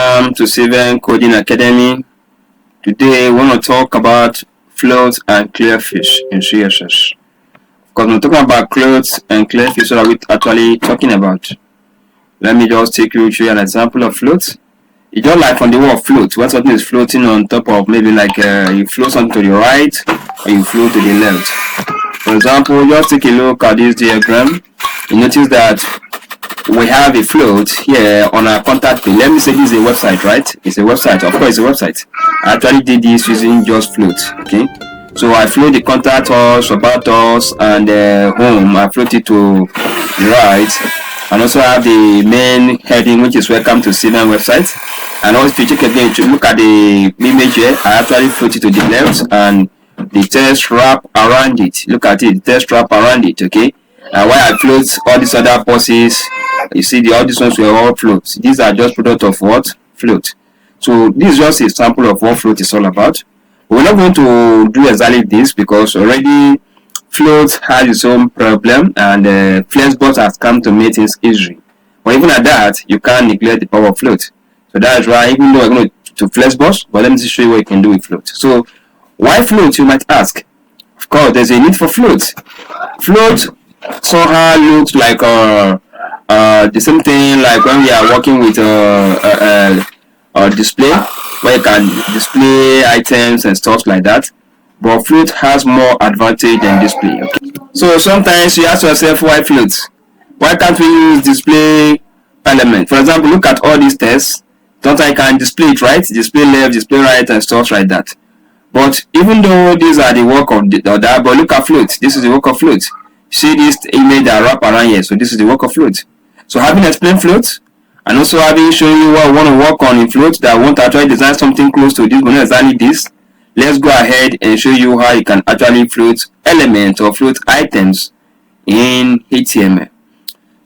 Welcome to Civil Coding Academy. Today we want to talk about floats and Clearfix in CSS. Because we're talking about floats and Clearfix, what are we actually talking about? Let me just take you through an example of float. It's just like from the word float, when something is floating on top of maybe like you float something to the right or you float to the left. For example, just take a look at this diagram. You notice that we have a float here on our contact page. Let me say this is a website, right? It's a website. Of course, it's a website. I actually did this using just float. Okay, so I float the contact us, about us, and home. I float it to the right, and also have the main heading, which is welcome to Civil website. And also, if you check again to look at the image here, I actually float it to the left, and the text wrap around it. Look at it, the text wrap around it. Okay, and while I float all these other boxes, you see all these ones were all floats. These are just product of what? Float. So this is just a sample of what float is all about. We're not going to do exactly this because already float has its own problem, and Flexbox has come to make things easy. But even at that, you can't neglect the power of float. So that's why, even though we're going to Flexbox, but let me show you what you can do with float. So why float, you might ask? Of course, there's a need for float. Float somehow looks like the same thing like when we are working with a display where you can display items and stuff like that, but float has more advantage than display. Okay? So sometimes you ask yourself, why float? Why can't we use display element? For example, look at all these tests. Sometimes I can display it, right? Display left, display right, and stuff like that. But even though these are the work of that, but look at float. This is the work of float. See this image that wrap around here, so this is the work of float. So having explained float, and also having shown you what we want to work on in float, that I want to actually design something close to this, but not exactly this, let's go ahead and show you how you can actually float elements or float items in HTML.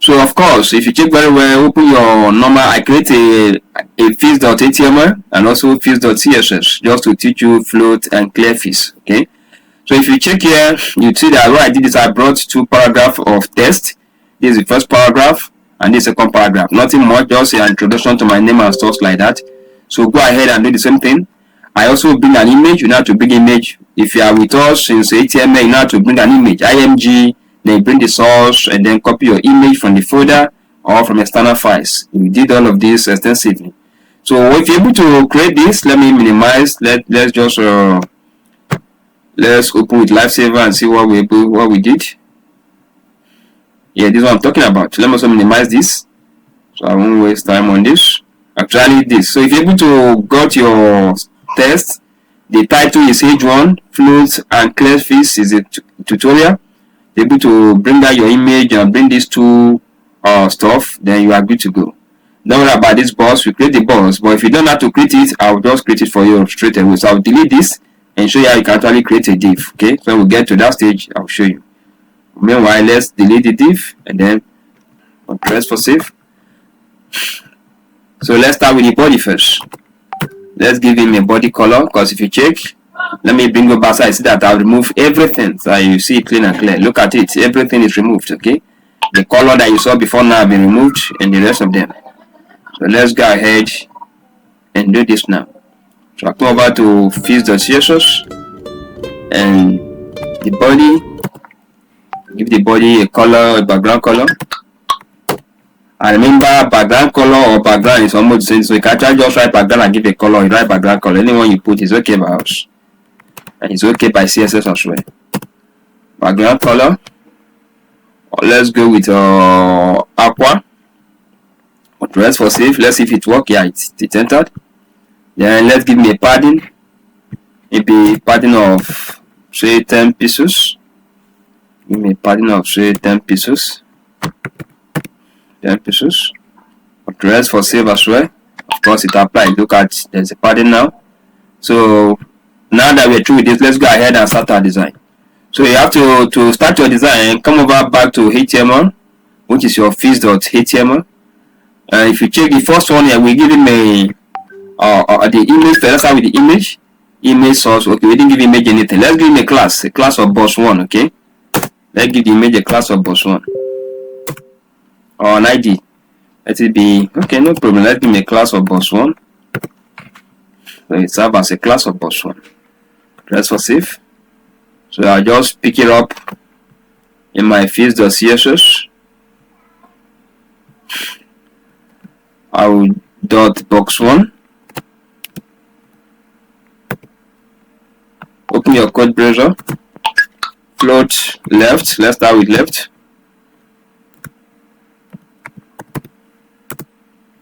So of course, if you check very well, open your normal, I create a fix.html and also fix.css just to teach you float and Clearfix. Okay. So if you check here, you see that what I did is I brought two paragraphs of text. This is the first paragraph and this second paragraph. Nothing much, just an introduction to my name and stuff like that. So go ahead and do the same thing. I also bring an image. You know how to bring image. If you are with us since HTML, you know how to bring an image. IMG, then bring the source and then copy your image from the folder or from external files. We did all of this extensively. So if you're able to create this, let me minimize. Let's just let's open with Lifesaver and see what we did. Yeah, this is what I'm talking about. Let me also minimize this, so I won't waste time on this. Actually, this. So if you're able to got your test, the title is H1 Float and Clearfix is a tutorial. You're able to bring down your image and bring these two stuff, then you are good to go. Don't worry about this box. We create the box, but if you don't have to create it, I'll just create it for you straight away. So I'll delete this and show you how you can actually create a div. Okay, so when we get to that stage, I'll show you. Meanwhile, let's delete the div and then press for save. So let's start with the body first. Let's give him a body color, because if you check, let me bring you back so I see that I'll remove everything. So you see it clean and clear. Look at it, everything is removed. Okay, the color that you saw before now have been removed and the rest of them. So let's go ahead and do this now. So I come over to fix.css and the body. Give the body a color, a background color. And remember, background color or background is almost the same. So you can actually just write background and give a color. You write background color. Anyone you put is okay by us. And it's okay by CSS as well. Background color. Or let's go with aqua. Press for save. Let's see if it works. Yeah, it's entered. Then let's give me a padding. Maybe padding of say 10 pieces. Give me a padding of say 10 pieces. 10 pieces. Press for save as well. Of course it applied. Look at, there's a padding now. So now that we're through with this, let's go ahead and start our design. So you have to start your design, come over back to HTML, which is your fix.html. If you check the first one here, we give him the image. Let's start with the image source. Okay, we didn't give image anything. Let's give him a class of boss1. Okay, let's give the image a class of boss1 or an ID. Let it be okay, no problem. Let's give me a class of boss1. So it serves as a class of box1. Press for save. So I'll just pick it up in my fields.css. I will dot box1. Open your code browser. Float left. Let's start with left.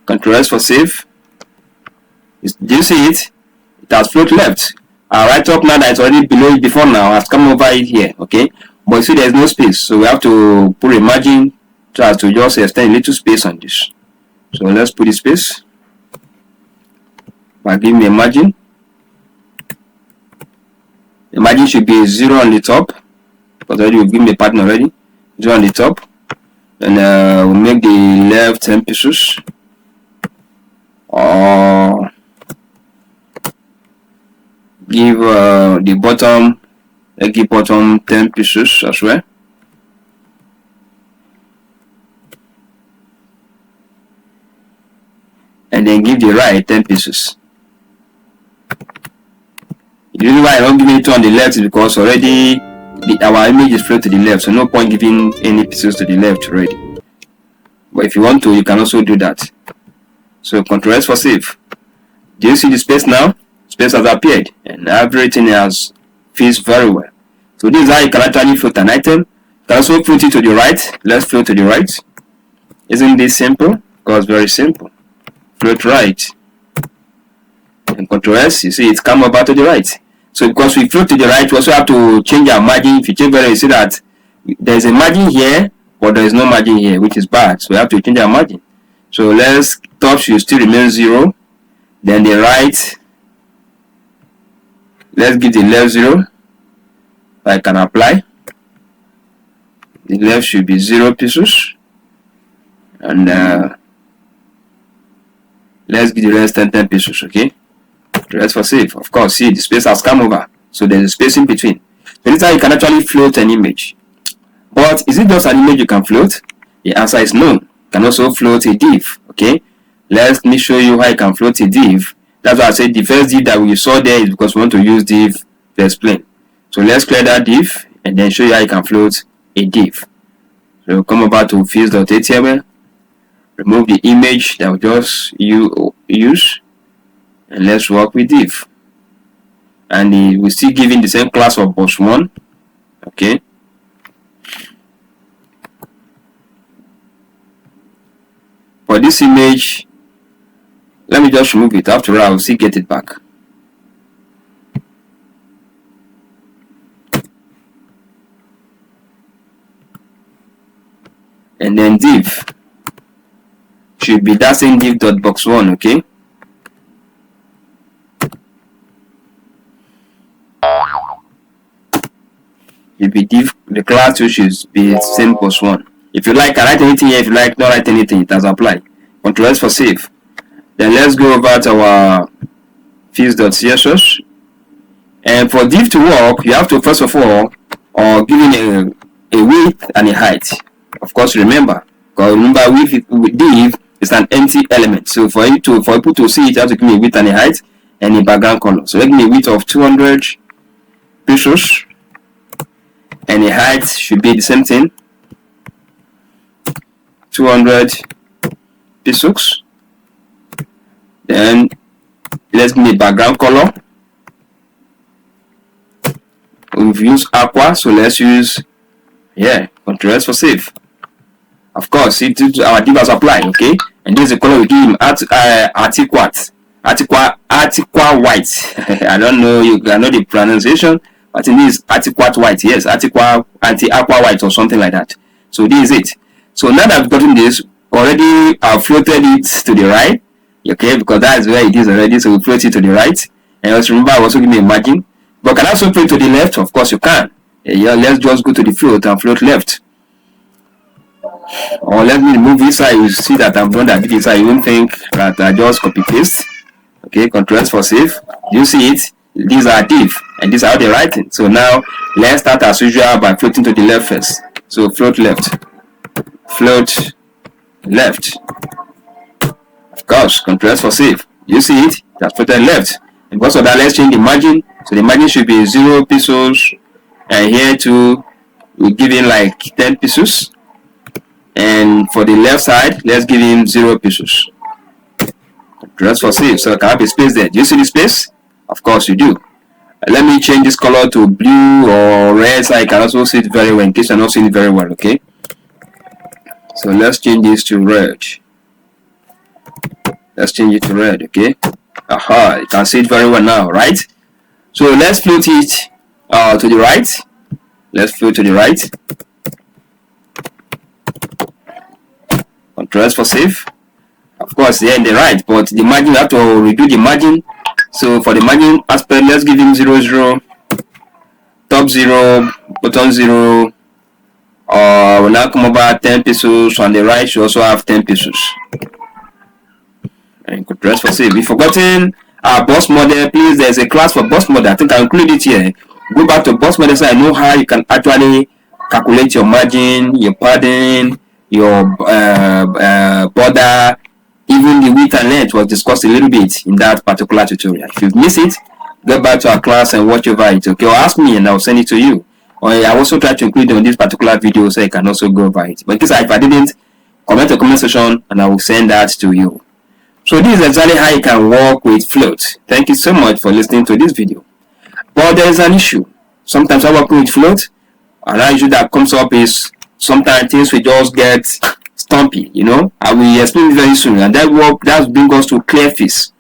Ctrl S for save. Do you see it? It has float left. Right up now that it's already below it before now has come over it here. Okay, but you see there is no space, so we have to put a margin so as to just extend a little space on this. So let's put the space by giving me a margin. The margin should be 0 on the top because already we've given the pattern already. 0 on the top, and we'll make the left 10 pixels. Or give the bottom, give bottom 10 pieces as well. And then give the right 10 pieces. The reason why I don't give it on the left is because already our image is float to the left, so no point giving any pieces to the left already. But if you want to, you can also do that. So Ctrl S for save. Do you see the space now? Space has appeared and everything has fits very well. So this is how you can actually float an item. You can also float it to the right. Let's float to the right. Isn't this simple? Because very simple. Float right. And Ctrl S, you see it's come over to the right. So because we float to the right, we also have to change our margin. If you check very, you see that there is a margin here, but there is no margin here, which is bad. So we have to change our margin. So let's top should still remain 0. Then the right, let's give the left 0. I can apply. The left should be 0 pieces. And let's give the rest 10 pieces, okay? The rest for save. Of course, see the space has come over. So there's a space in between. So this is how you can actually float an image. But is it just an image you can float? The answer is no. You can also float a div, okay? Let me show you how you can float a div. That's why I said the first div that we saw there is because we want to use div to explain. So let's clear that div and then show you how you can float a div. So come over to fields.html, remove the image that we just use, and let's work with div. And we're still giving the same class of box1, okay? For this image, let me just remove it. After all, I'll still get it back. And then div should be that same div.box1, okay? If be div, the class which is be same box1. If you like, write anything here. If you like, not write anything. It has applied. Ctrl S for save. Then let's go over to our fields.css. And for div to work, you have to first of all give it a width and a height. Of course, remember, because remember with div is an empty element. So for people to see it, you have to give me a width and a height and a background color. So let me a width of 200 pixels and a height should be the same thing. 200 pixels. Then let's give me background color. We've used aqua, so let's use Ctrl S for save. Of course, our div has applied, okay? And this is the color we give him Artiquat white. I don't know, I know the pronunciation, but in this Artiquat white, yes, Artiqua anti-aqua white or something like that. So this is it. So now that I've gotten this, already I've floated it to the right, okay, because that is where it is already. So we float it to the right, and also remember I also give me a margin. But can I also float to the left? Of course you can. Let's just go to the float and float left. Or let me remove this side. You see that I've done that this side. You won't think that I just copy paste. Okay, Ctrl S for save. You see it? These are div, and these are how they're writing. So now let's start as usual by floating to the left first. So float left. Float left. Of course, Ctrl S for save. You see it? That's floated left. And because of that, let's change the margin. So the margin should be 0 pesos, and here too we give him like 10 pesos, and for the left side let's give him 0 pesos. Just for save. So I can have a space there. Do you see the space? Of course you do. Let me change this color to blue or red so I can also see it very well, in case you're not seeing it very well. Okay, so let's change this to red. Let's change it to red. Okay, aha, you can see it very well now, right? So let's float it to the right. Let's float to the right. Control S for save. Of course, they're in the right, but the margin, we have to redo the margin. So for the margin aspect, let's give him 0, 0, top 0, bottom 0. We'll now come over 10 pesos. On the right, you also have 10 pesos. And Control S for save. We've forgotten our boss model. Please, there's a class for boss model. I think I'll include it here. Go back to boss model so I know how you can actually calculate your margin, your padding, your border, even the width and length was discussed a little bit in that particular tutorial. If you've missed it, go back to our class and watch over it, okay? Or ask me and I'll send it to you. Or I also try to include it on this particular video so you can also go over it. But in case if I didn't, comment the comment section and I will send that to you. So this is exactly how you can work with float. Thank you so much for listening to this video. But there is an issue. Sometimes I work with float, another issue that comes up is sometimes things will just get stumpy, you know. I will explain it very soon, and that brings us to Clearfix.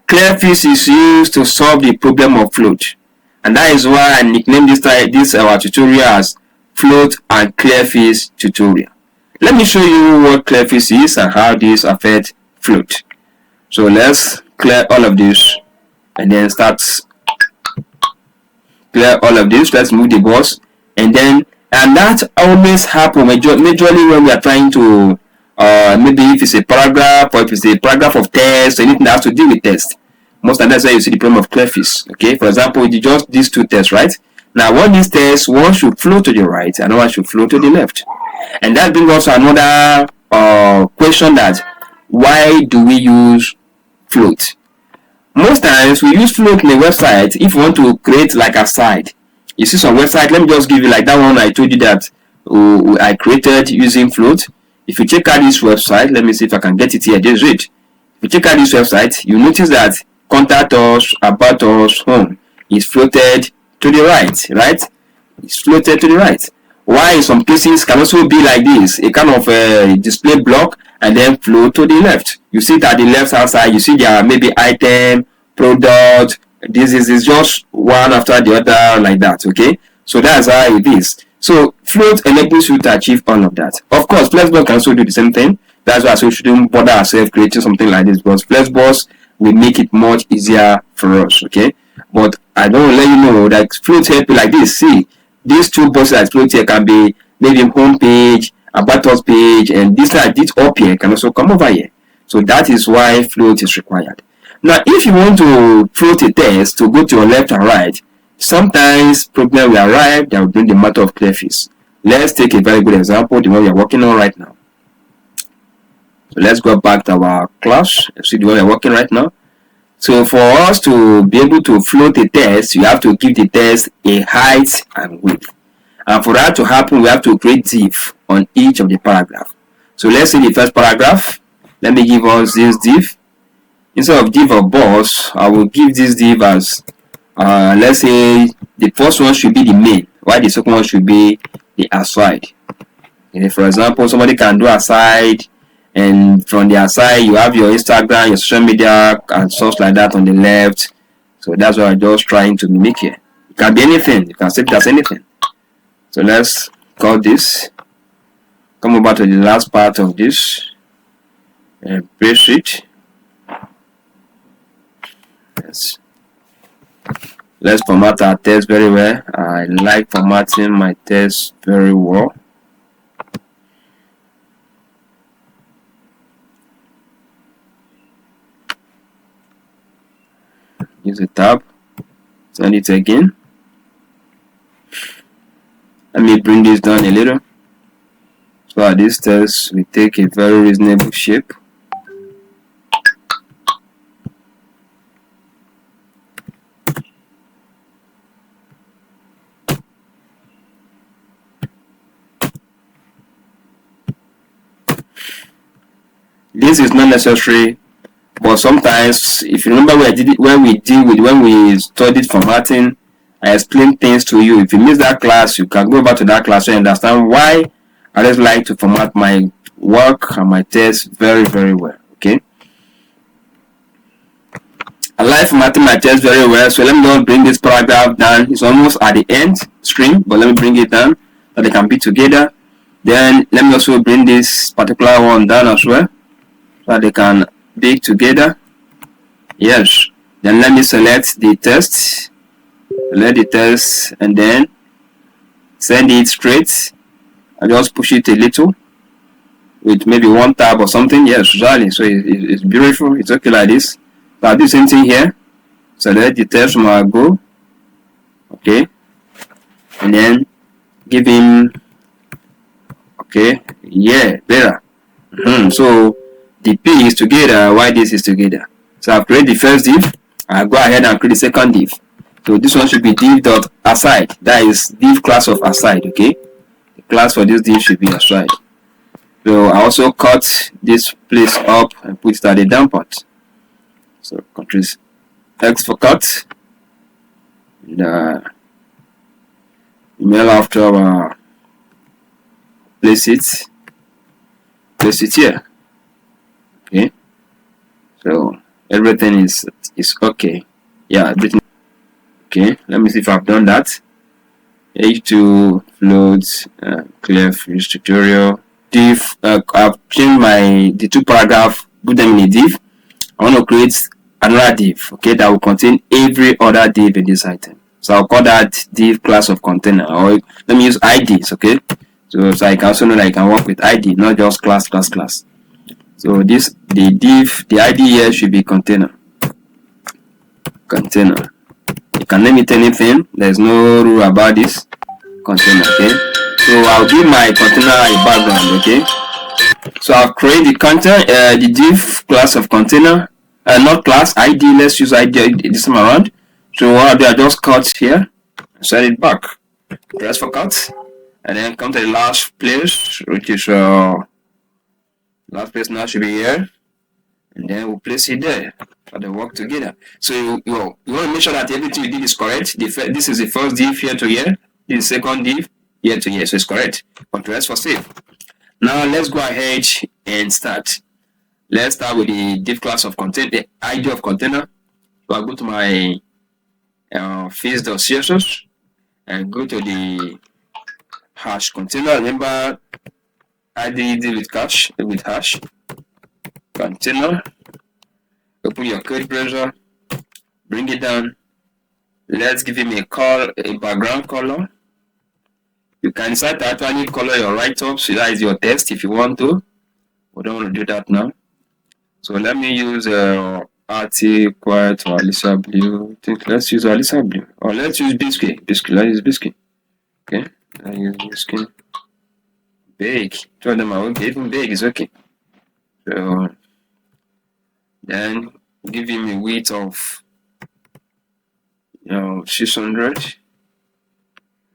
Clearfix is used to solve the problem of float, and that is why I nicknamed this our tutorial as Float and Clearfix tutorial. Let me show you what Clearfix is and how this affects float. So let's clear all of this and then start clear all of this. Let's move the box, and that always happens majorly when we are trying to maybe if it's a paragraph or if it's a paragraph of text or anything that has to do with text. Most of the time, that's why you see the problem of Clearfix. Okay, for example, you just these two tests, right? Now, one these tests, one should flow to the right, and one should flow to the left, and that brings us to another question: that why do we use float? Most times we use float in a website if you want to create like a site. You see some website, let me just give you like that one I told you that I created using float. If you check out this website, let me see if I can get it here. Just read. If you check out this website, you notice that contact us, about us, home is floated to the right? It's floated to the right. Why in some places can also be like this, a kind of display block and then float to the left. You see that the left hand side, you see there maybe item, product. This is just one after the other like that. Okay, so that's how it is. So float enables you to achieve all of that. Of course, Flexbox can also do the same thing. That's why we shouldn't bother ourselves creating something like this, because Flexbox will make it much easier for us. Okay, but I don't let you know that float help you like this. See, these two boxes that float here can be maybe home page, about us page, and this up here can also come over here. So that is why float is required. Now, if you want to float a text to go to your left and right, sometimes problem will arrive that will bring the matter of Clearfix. Let's take a very good example, the one we are working on right now. So let's go back to our class and see the one we are working right now. So for us to be able to float a text, you have to give the text a height and width. And for that to happen, we have to create div on each of the paragraph. So let's see the first paragraph. Let me give us this div. Instead of div of boss, I will give this div as let's say the first one should be the main, while the second one should be the aside. Okay, for example, somebody can do aside, and from the aside you have your Instagram, your social media, and stuff like that on the left. So that's what I'm just trying to mimic here. It can be anything. You can set it as anything. So let's call this. Come over to the last part of this and paste it. Let's format our text very well. I like formatting my text very well. Use a tab. Send it again. Let me bring this down a little. So at this text we take a very reasonable shape. This is not necessary, but sometimes, if you remember when we studied formatting, I explained things to you. If you miss that class, you can go back to that class and understand why I just like to format my work and my tests very, very well. Okay. I like formatting my text very well, so let me just bring this paragraph down. It's almost at the end string, but let me bring it down so they can be together. Then let me also bring this particular one down as well so they can be together. Yes. Then let me select the text, and then send it straight. I just push it a little with maybe one tab or something. Yes, exactly. So it's beautiful. It's okay like this. So I'll do the same thing here. Select the text from our go. Okay. And then give him, okay, yeah, better. So the P is together while this is together. So I've created the first div. I'll go ahead and create the second div. So this one should be div.aside. That is div class of aside. Okay. The class for this div should be aside. So I also cut this place up and put it at the down part. So Ctrl X for cut. And email after place it here. Okay. So everything is okay. Yeah, everything. Okay. Let me see if I've done that. H2 floats Clearfix tutorial div. I've changed the two paragraph. Put them in a div. I want to create another div, okay, that will contain every other div in this item. So I'll call that div class of container, or let me use IDs, okay. So I can also know that I can work with ID, not just class. So the ID here should be container. You can name it anything. There's no rule about this. Container, okay. So I'll give my container a background, okay. So I've created the content, the div class of container, not class ID. Let's use ID this time around. So what I'll do, I just cut here, set it back, press for cut, and then come to the last place, which is last place now should be here, and then we'll place it there for the work together. So you want to make sure that everything you did is correct. This is the first div here to here. This is the second div here to here, so it's correct. Ctrl S for save. Now let's go ahead and start. Let's start with the div class of container, the ID of container. So I'll go to my face.css and go to the hash container. Remember, ID with hash container. Open your code browser, bring it down. Let's give him a background color. You can decide to actually color your write-up, so that is your text if you want to. We don't want to do that now. So let me use RT quiet or Alisa blue. I think let's use Alisa blue. Or let's use biscuit. Let's use biscuit. Okay. I use biscuit. Big. Two of them are okay. Even big is okay. So then give him a width of 600.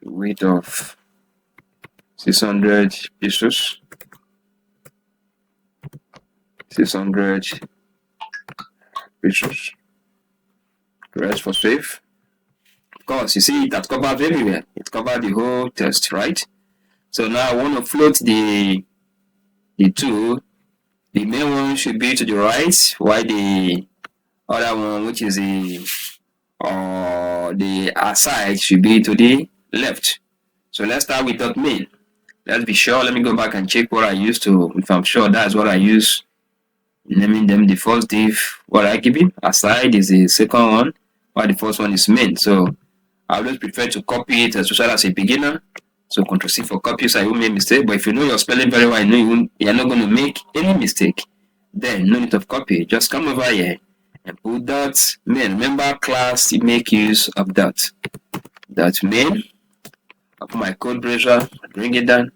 Width of 600 pixels. 600 pixels. Press for save. Of course, you see that covers everywhere. It covers the whole text, right? So now I want to float the two. The main one should be to the right, while the other one, which is the aside, should be to the left. So let's start with .main. Let's be sure. Let me go back and check what I used to. If I'm sure that's what I use, naming them the first div. What I give it aside is the second one, while the first one is main. So I always prefer to copy it, especially as a beginner. So Ctrl C for copy, so I won't make mistake. But if you know your spelling very well, I know you're not going to make any mistake. Then no need of copy. Just come over here and put that main. Remember, class make use of that. That main. Open my code browser, bring it down.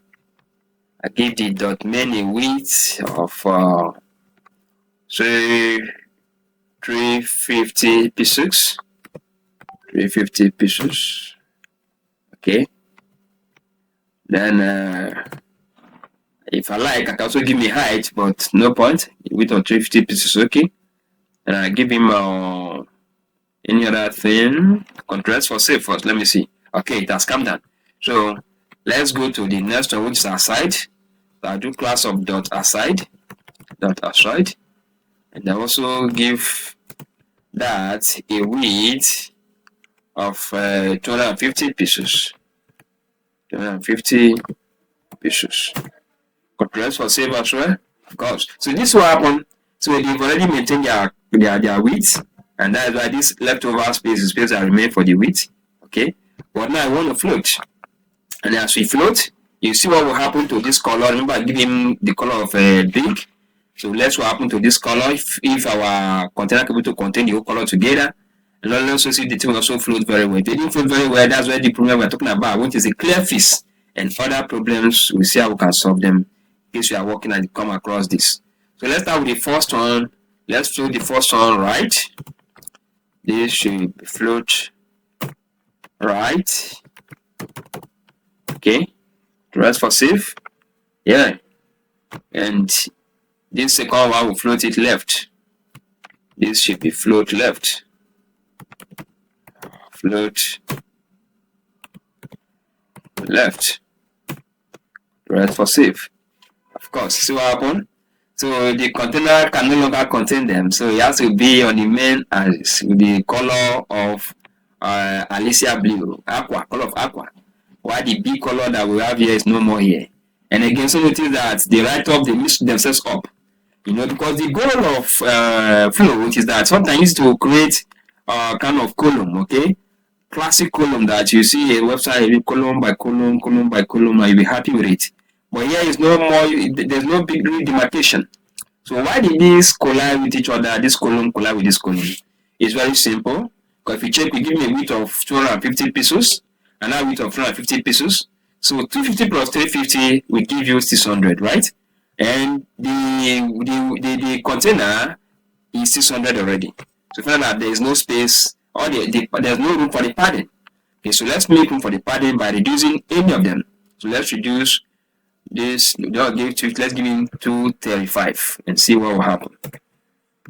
I give the .main a width of say 350 pixels. 350 pixels. Okay. Then if I like, I can also give me height, but no point. width of 350 pixels, okay. And I give him any other thing. Control for save first. Let me see. Okay, it has come down. So let's go to the next one, which is aside. So I'll do class of aside, and I also give that a width of 250 pieces. 250 pieces. Control for save as well, of course. So this will happen. So they've already maintained their width, and that is why this leftover space is space that remain for the width. Okay. But now I want to float, and as we float, you see what will happen to this color. Remember, I give him the color of big. So let's what happen to this color if our container can be able to contain the whole color together. And let's also see the thing also float very well. If it didn't float very well, that's where the problem we're talking about, which is a Clearfix, and other problems. We see how we can solve them in case you are working and come across this. So let's start with the first one. Let's float the first one right. This should float right. Okay. Rest for save. Yeah. And this second one will float it left. This should be float left. Float left. Rest for save. Of course, see what happened? So the container can no longer contain them. So it has to be on the main axis with the color of Alicia blue, aqua, color of aqua. While the big color that we have here is no more here. And again, so notice that they write up, they mix themselves up. You know, because the goal of float is that sometimes to create kind of column, okay? Classic column that you see a website, column by column, column by column, and you'll be happy with it. But here is no more, there's no big demarcation. So why did these collide with each other? This column collide with this column. It's very simple. Because if you check, we give me a width of 250 pieces, and a width of 250 pieces. So 250 plus 350 will give you 600, right? And the container is 600 already. So find that there is no space, or there's no room for the padding. Okay, so let's make room for the padding by reducing any of them. So let's reduce this. Let's give him 235 and see what will happen.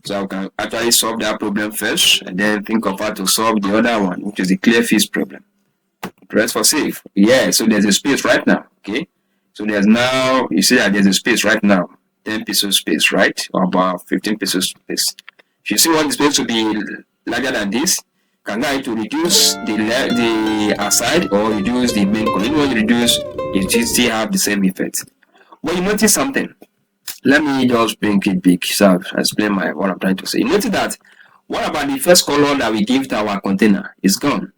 So I can actually solve that problem first, and then think of how to solve the other one, which is the Clearfix problem. Press for save. Yeah, so there's a space right now. Okay, so there's now, you see that there's a space right now, 10 pixels space, right? Or about 15 pixels space. If you see what the space to be larger than this, can I to reduce the aside or reduce the main column. When you reduce, you still have the same effect. But you notice something. Let me just bring it big so I'll explain what I'm trying to say. You notice that what about the first color that we give to our container? It's gone.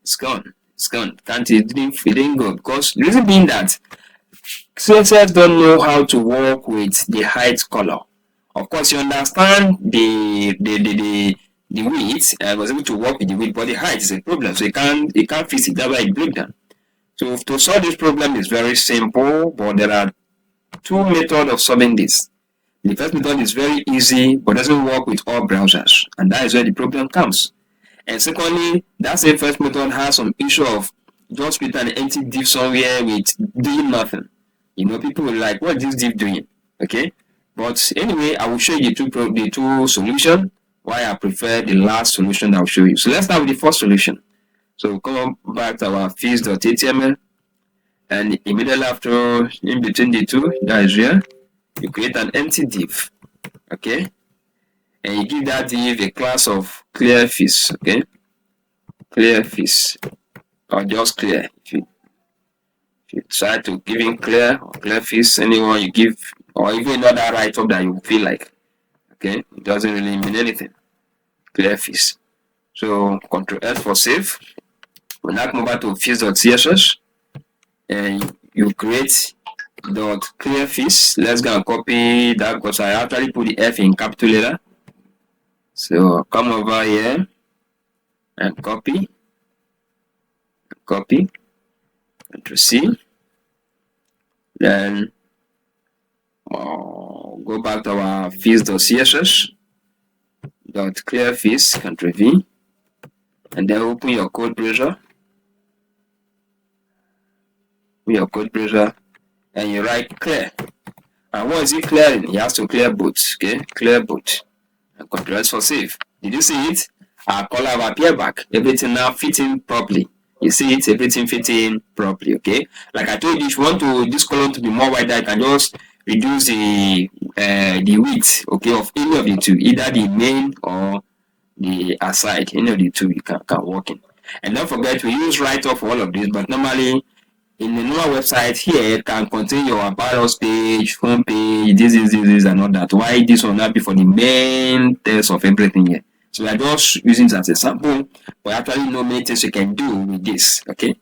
It's gone. It's gone. It didn't go, because the reason being that CSS don't know how to work with the height color. Of course, you understand the width. I was able to work with the width, but the height is a problem. So you can't fix it. That's why it broke down. So to solve this problem is very simple, but there are two methods of solving this. The first method is very easy, but doesn't work with all browsers, and that is where the problem comes. And secondly, that same first method has some issue of just put an empty div somewhere with doing nothing. You know, people will like, what is this div doing? Okay, but anyway, I will show you the two solutions. Why I prefer the last solution I'll show you. So let's start with the first solution. So come back to our fix.html, and immediately after, in between the two, that is here, you create an empty div. Okay, and you give that div a class of Clearfix. Okay, Clearfix, or just clear. If you try to give in clear or Clearfix, anyone you give, or even another write-up that you feel like, okay, it doesn't really mean anything. Clearfix. So Ctrl S for save. We'll now come over to fix.css, and you create .clearfix. Let's go and copy that, because I actually put the F in capital letter. So come over here and copy, Ctrl C, then go back to our fix.css, .clearfix, Ctrl V, and then open your code browser. And you write clear. And what is he clearing? He has to clear both. Okay, clear both. And Ctrl S for save. Did you see it? Our color have appeared back. Everything now fitting properly. You see it, everything fitting properly. Okay. Like I told you, if you want this column to be more wider, you can just reduce the width, okay, of any of the two, either the main or the aside. Any of the two you can work in. And don't forget, we use write-off for all of this, but normally in the normal website here, it can contain your about us page, home page, this, and all that. Why this will not be for the main text of everything here? So we are just using it as a sample, but actually know many things you can do with this. Okay.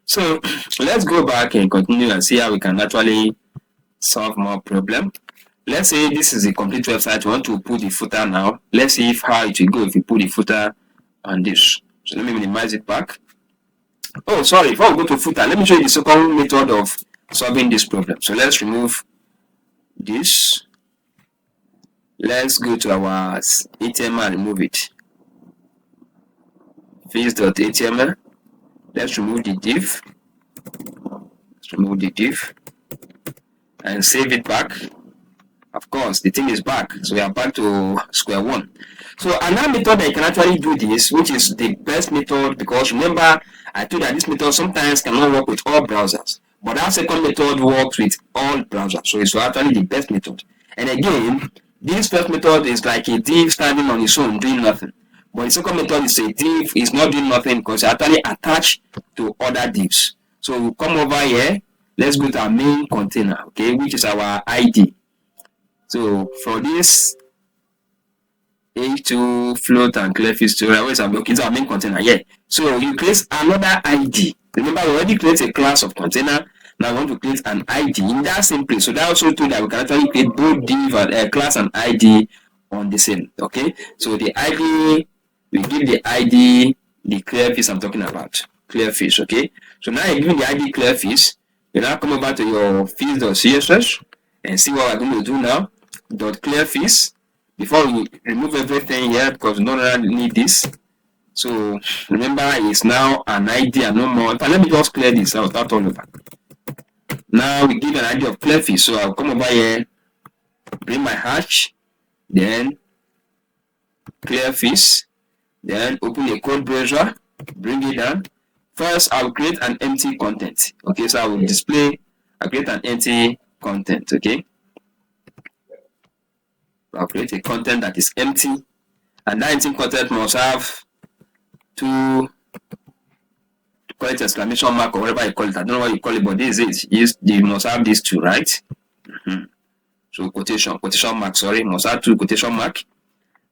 So let's go back and continue and see how we can actually solve more problem. Let's say this is a complete website. We want to put the footer now. Let's see how it will go if we put the footer on this. So let me minimize it back. Oh, sorry, before we go to footer, let me show you the second method of solving this problem. So let's remove this. Let's go to our HTML and remove it. Fields.html. Let's remove the div. Let's remove the div and save it back. Of course, the thing is back, so we are back to square one. So another method that you can actually do this, which is the best method, because remember I told you that this method sometimes cannot work with all browsers, but that second method works with all browsers, so it's actually the best method. And again, this first method is like a div standing on its own doing nothing, but the second method is a div is not doing nothing because it's actually attached to other divs. So we'll come over here, let's go to our main container, okay, which is our ID. So for this H2 float and Clearfix tutorial, where is our main container? Yeah. So you create another ID. Remember, we already created a class of container. Now we want to create an ID in that same place. So that also told that we can actually create both div and class and ID on the same. Okay. So the ID, we give the ID the Clearfix I'm talking about. Clearfix. Okay. So now you give the ID Clearfix. You now come over to your fields.css and see what we're going to do now. .clearfix. Before we remove everything here because we don't need this. So remember, it's now an ID and no more. But let me just clear this out. Start all over. Now we give an ID of Clearfix. So I'll come over here, bring my hash, then Clearfix, then open a code browser, bring it down. First, I'll create an empty content. Okay, so I will display. I'll create an empty content. Okay. I'll create a content that is empty, and that empty content must have two, call it exclamation mark or whatever you call it. I don't know what you call it, but this is it. You must have these two, right? So quotation mark, sorry, must have two quotation mark.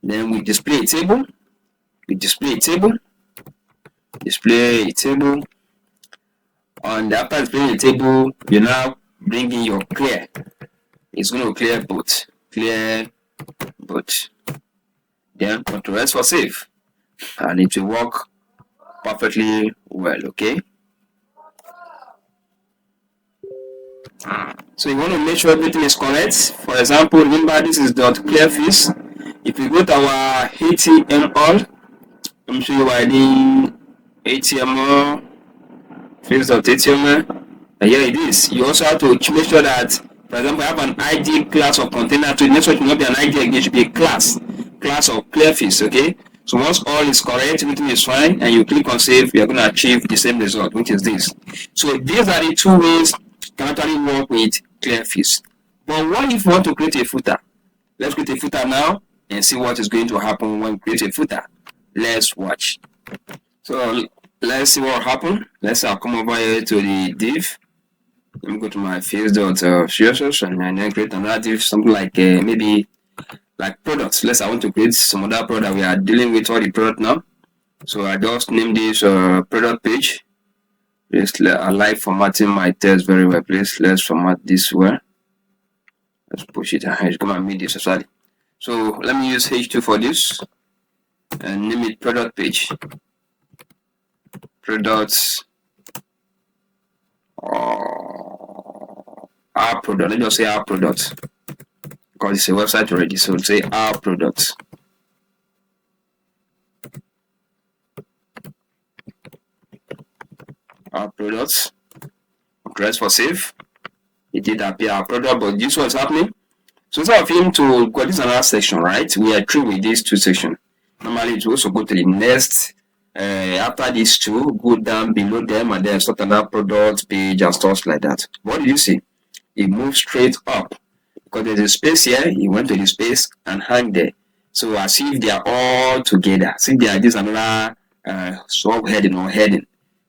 Then we display a table. Display a table. And after displaying a table, you now bring in your clear. It's going to clear both. Then Ctrl S for save, and it will work perfectly well. Okay, so you want to make sure everything is correct. For example, remember this is .clearfix. If you go to our HTML, let me show you why the HTML fields.html, and here it is. You also have to make sure that, for example, I have an ID class of container. So next one should not be an ID again, it should be a class of Clearfix. Okay. So once all is correct, everything is fine, and you click on save, you are going to achieve the same result, which is this. So these are the two ways you can actually work with Clearfix. But what if you want to create a footer? Let's create a footer now and see what is going to happen when we create a footer. Let's watch. So let's see what happened. Let's come over here to the div. Let me go to my fields.css and then create another div, something like maybe like products. I want to create some other product. We are dealing with all the product now. So I just name this product page. I like formatting my text very well. Please, let's format this well. Let's push it ahead. Come and make this aside. So let me use H2 for this and name it product page. Products our product. Let me just say our product because it's a website already. So say our products. Our products. Press for save. it did appear our product, but this was happening. So instead of him to go, this is another section, right? We are through with these two sections. Normally it will also go to the next. After these two, go down below them and then start another product page and stuff like that. What do you see? It moves straight up because there's a space here. He went to the space and hang there. So as if they are all together. See, there is another subheading or heading,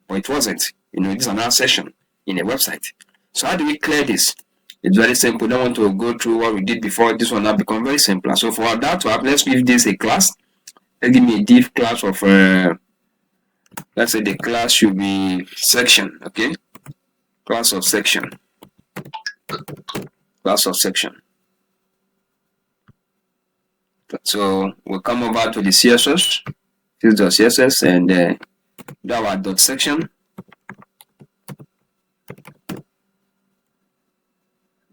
but it wasn't. This is another section in a website. So how do we clear this? It's very simple. Don't want to go through what we did before. This one now become very simple. So for that to happen, let's give this a class. Let's give me a div class of let's say the class should be section. Okay, class of section. Class of section. So we'll come over to the CSS, this.css, and do our dot section.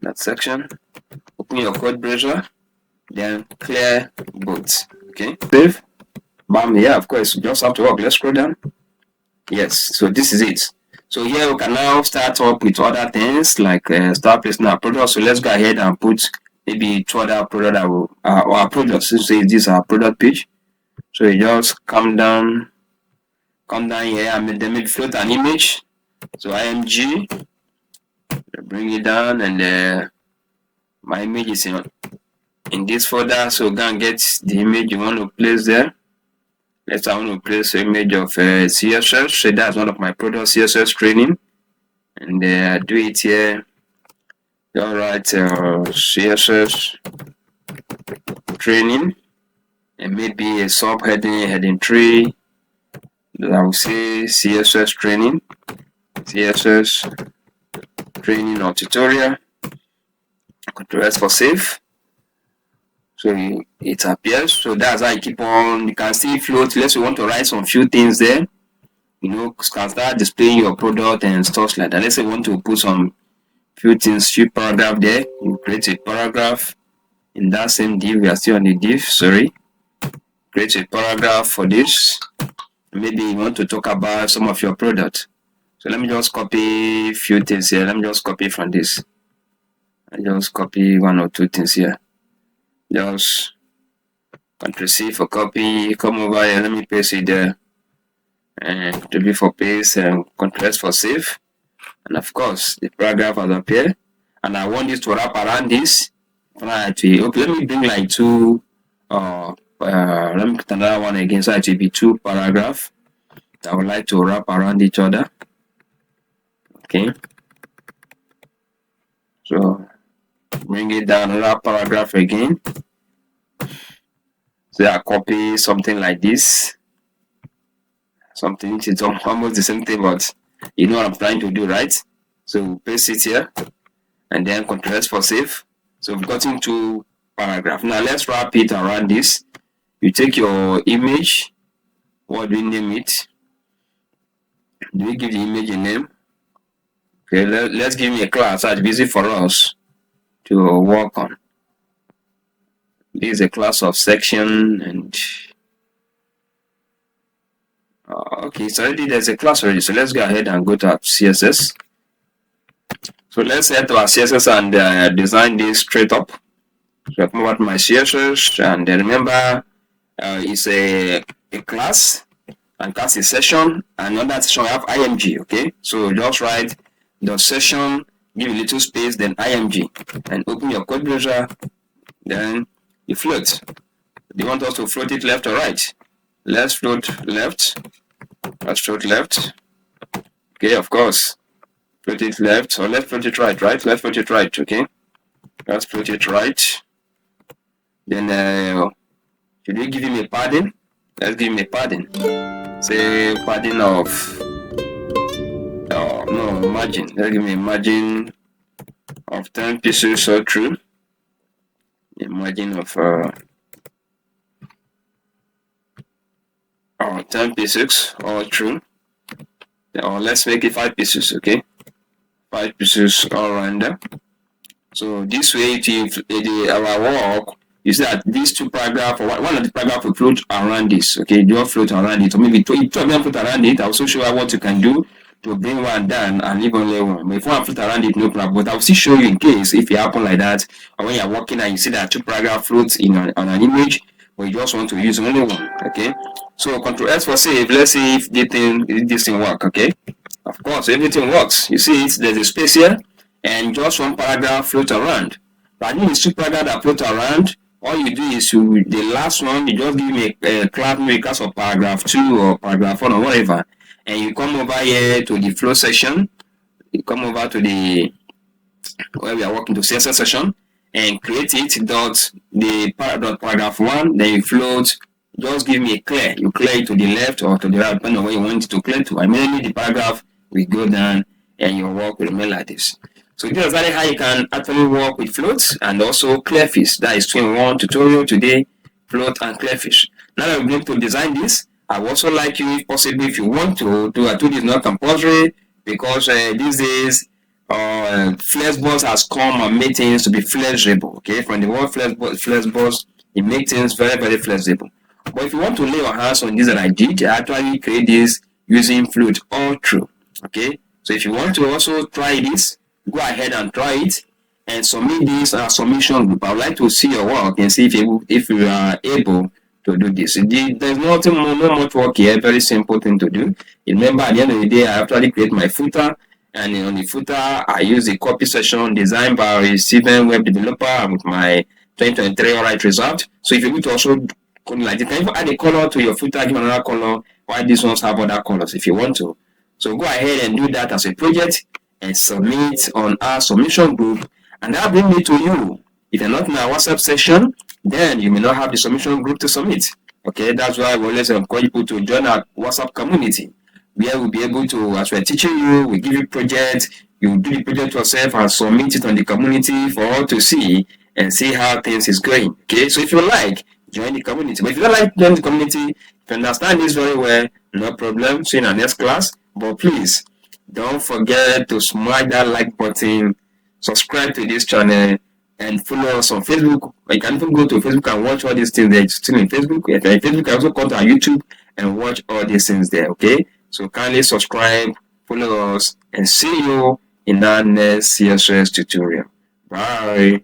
That section. Open your code browser, then clear both. Okay, save. Bam. Yeah, of course, you just have to work. Let's scroll down. Yes, so this is it. So here we can now start up with other things like start placing our product. So let's go ahead and put maybe two other product that will our product. So say this is our product page. So you just come down here and then maybe float an image. So img, bring it down, and my image is in this folder. So go and get the image you want to place there. Let's I want to place an image of CSS. So that's one of my product CSS training, and do it here. All right, CSS training, and maybe a subheading, heading 3. I will say CSS training or tutorial. Control S for save. So it appears. So that's how you keep on. You can see float. Let's say you want to write some few things there. Can start displaying your product and stuff like that. Let's say you want to put some few things, few paragraph there. You create a paragraph in that same div. We are still on the div. Sorry. Create a paragraph for this. Maybe you want to talk about some of your product. So let me just copy a few things here. Let me just copy from this. I just copy one or two things here. Just Ctrl+C for copy. Come over here. Let me paste it there. And Ctrl+V for paste and Ctrl+S for save. And of course, the paragraph has appeared. And I want this to wrap around this. Okay, let me bring like two. Let me put another one again. So it will be two paragraphs. I would like to wrap around each other. Okay. So bring it down, another paragraph again. So I copy something like this. Something which is almost the same thing, but you know what I'm trying to do, right? So paste it here, and then Ctrl+S for save. So we've gotten two paragraphs. Now let's wrap it around this. You take your image. What do we name it? Do we give the image a name? Okay, let's give me a class that's easy for us to work on. This is a class of section, and okay, so already there's a class already. So let's go ahead and go to our CSS. So let's head to our CSS and design this straight up. So I come over to my CSS, and remember it's a class, and class is session, and on that session we have img. Okay, so just write the session, give a little space, then img, and open your code browser. Then you float. Do you want us to float it left or right? Let's float left. Let's float left. Okay, of course. Float it left, or let's float it right, right? Let's float it right, okay? Let's float it right. Then should we give him a padding? Let's give him a padding. Say padding of no margin. Let's give me a margin of 10 pixels or true. A margin of 10 pixels or true. Or let's make it 5 pixels, okay? 5 pixels all render. So this way, our work is that these two paragraphs, or one of the paragraphs will float around this, okay? Do not float around it, or maybe two of them float around it. I'll also show you what you can do to bring one down and leave only one. But if one float around it, no problem. But I'll still show you in case if it happen like that, or when you're working and you see that two paragraph floats in on an image, but you just want to use only one. Okay. So Control S for save. Let's see if this thing work. Okay. Of course, everything works. You see it, there's a space here, and just one paragraph float around. But if it's two paragraphs that float around, all you do is the last one, you just give me a class of paragraph 2 or paragraph 1 or whatever, and you come over here to the flow section. You come over to the where we are working to CSS section and create it dot paragraph 1. Then you float. Just give me a clear. You clear it to the left or to the right, depending on where you want it to clear to. Immediately the paragraph will go down and your work will remain like this. So this is exactly how you can actually work with floats and also Clearfix. That is 2-in-1 tutorial today, float and Clearfix. Now that we're going to design this, I would also like you, if possible, if you want to do a tool is not compulsory, because these days Flexbox has come and made things to be flexible. Okay, from the word Flexbox, it makes things very, very flexible. But if you want to lay your hands on this that I did, I actually create this using float all through. Okay, so if you want to also try this, go ahead and try it and submit this submission group. I would like to see your work and see if you are able to do this. There's not much work here, very simple thing to do. Remember, at the end of the day, I actually create my footer, and on the footer, I use the copy section designed by Steven Web Developer with my 2023 alright result. So if you want to also like you can even add a color to your footer, give another color, while these ones have other colors if you want to. So go ahead and do that as a project and submit on our submission group, and that brings me to you. If you're not in our WhatsApp session, then you may not have the submission group to submit. Okay, that's why we always encourage people to join our WhatsApp community, where we'll be able to, as we're teaching you, we give you projects, you do the project yourself and submit it on the community for all to see and see how things is going. Okay, so if you like, join the community. But if you don't like join the community, if you understand this very well, no problem. See you in our next class. But please, don't forget to smash that like button, subscribe to this channel, and follow us on Facebook. You can even go to Facebook and watch all these things there. It's still in Facebook. If you're in Facebook, you can also come to our YouTube and watch all these things there. Okay? So kindly subscribe, follow us, and see you in our next CSS tutorial. Bye.